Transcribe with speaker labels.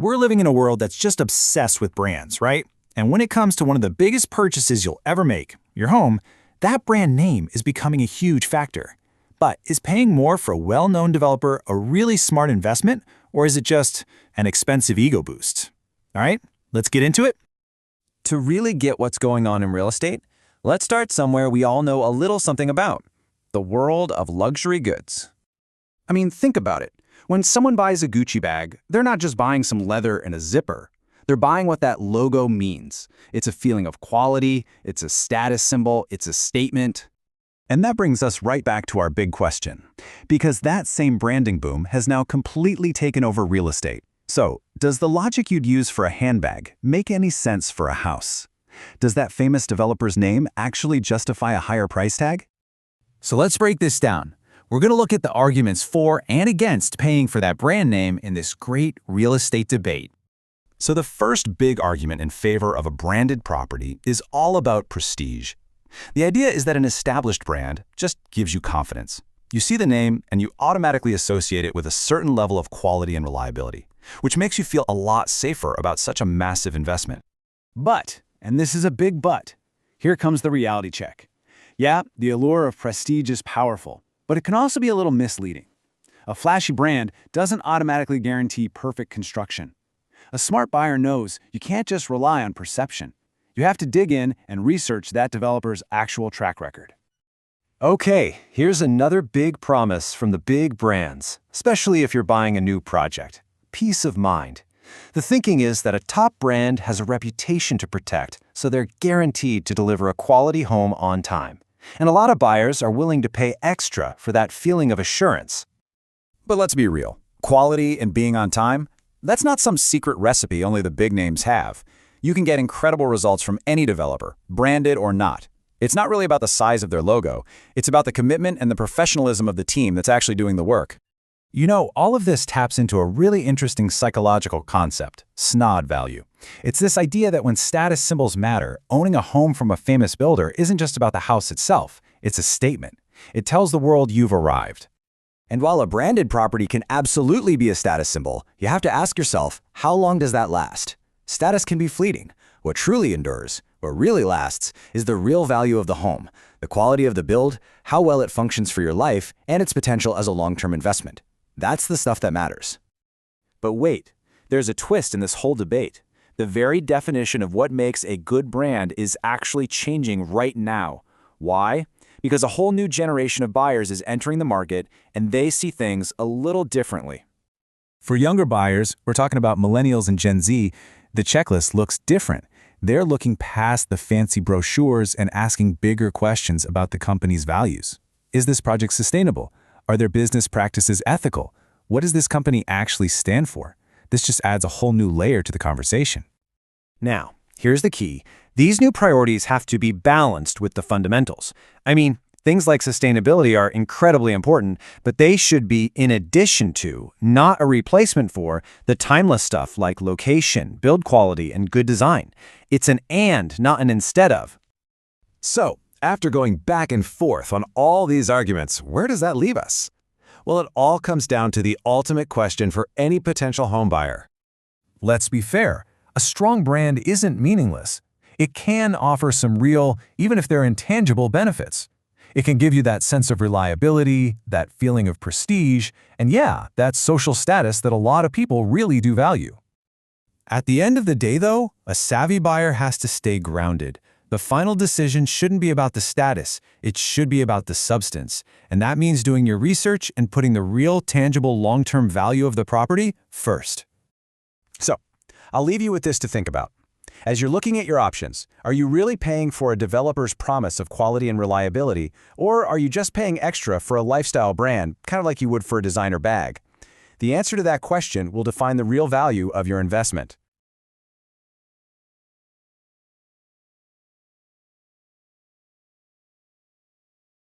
Speaker 1: We're living in a world that's just obsessed with brands, right? And when it comes to one of the biggest purchases you'll ever make, your home, that brand name is becoming a huge factor. But is paying more for a well-known developer a really smart investment, or is it just an expensive ego boost? All right, let's get into it.
Speaker 2: To really get what's going on in real estate, let's start somewhere we all know a little something about: the world of luxury goods.
Speaker 3: I mean, think about it. When someone buys a Gucci bag, they're not just buying some leather and a zipper. They're buying what that logo means. It's a feeling of quality, it's a status symbol, it's a statement.
Speaker 4: And that brings us right back to our big question, because that same branding boom has now completely taken over real estate. So, does the logic you'd use for a handbag make any sense for a house? Does that famous developer's name actually justify a higher price tag?
Speaker 1: So let's break this down. We're going to look at the arguments for and against paying for that brand name in this great real estate debate.
Speaker 4: So the first big argument in favor of a branded property is all about prestige. The idea is that an established brand just gives you confidence. You see the name and you automatically associate it with a certain level of quality and reliability, which makes you feel a lot safer about such a massive investment.
Speaker 3: But, and this is a big but, here comes the reality check. Yeah, the allure of prestige is powerful, but it can also be a little misleading. A flashy brand doesn't automatically guarantee perfect construction. A smart buyer knows you can't just rely on perception. You have to dig in and research that developer's actual track record.
Speaker 2: Okay, here's another big promise from the big brands, especially if you're buying a new project: peace of mind. The thinking is that a top brand has a reputation to protect, so they're guaranteed to deliver a quality home on time. And a lot of buyers are willing to pay extra for that feeling of assurance.
Speaker 4: But let's be real. Quality and being on time? That's not some secret recipe only the big names have. You can get incredible results from any developer, branded or not. It's not really about the size of their logo. It's about the commitment and the professionalism of the team that's actually doing the work.
Speaker 1: You know, all of this taps into a really interesting psychological concept, snob value. It's this idea that when status symbols matter, owning a home from a famous builder isn't just about the house itself. It's a statement. It tells the world you've arrived.
Speaker 2: And while a branded property can absolutely be a status symbol, you have to ask yourself, how long does that last? Status can be fleeting. What truly endures, what really lasts, is the real value of the home, the quality of the build, how well it functions for your life, and its potential as a long-term investment. That's the stuff that matters.
Speaker 3: But wait, there's a twist in this whole debate. The very definition of what makes a good brand is actually changing right now. Why? Because a whole new generation of buyers is entering the market, and they see things a little differently.
Speaker 1: For younger buyers, we're talking about millennials and Gen Z, the checklist looks different. They're looking past the fancy brochures and asking bigger questions about the company's values. Is this project sustainable? Are their business practices ethical? What does this company actually stand for? This just adds a whole new layer to the conversation.
Speaker 2: Now, here's the key. These new priorities have to be balanced with the fundamentals. I mean, things like sustainability are incredibly important, but they should be in addition to, not a replacement for, the timeless stuff like location, build quality, and good design. It's an and, not an instead of.
Speaker 4: So, after going back and forth on all these arguments, where does that leave us? Well, it all comes down to the ultimate question for any potential homebuyer.
Speaker 1: Let's be fair. A strong brand isn't meaningless. It can offer some real, even if they're intangible, benefits. It can give you that sense of reliability, that feeling of prestige, and yeah, that social status that a lot of people really do value. At the end of the day, though, a savvy buyer has to stay grounded. The final decision shouldn't be about the status, it should be about the substance. And that means doing your research and putting the real, tangible, long-term value of the property first.
Speaker 4: So, I'll leave you with this to think about. As you're looking at your options, are you really paying for a developer's promise of quality and reliability, or are you just paying extra for a lifestyle brand, kind of like you would for a designer bag? The answer to that question will define the real value of your investment.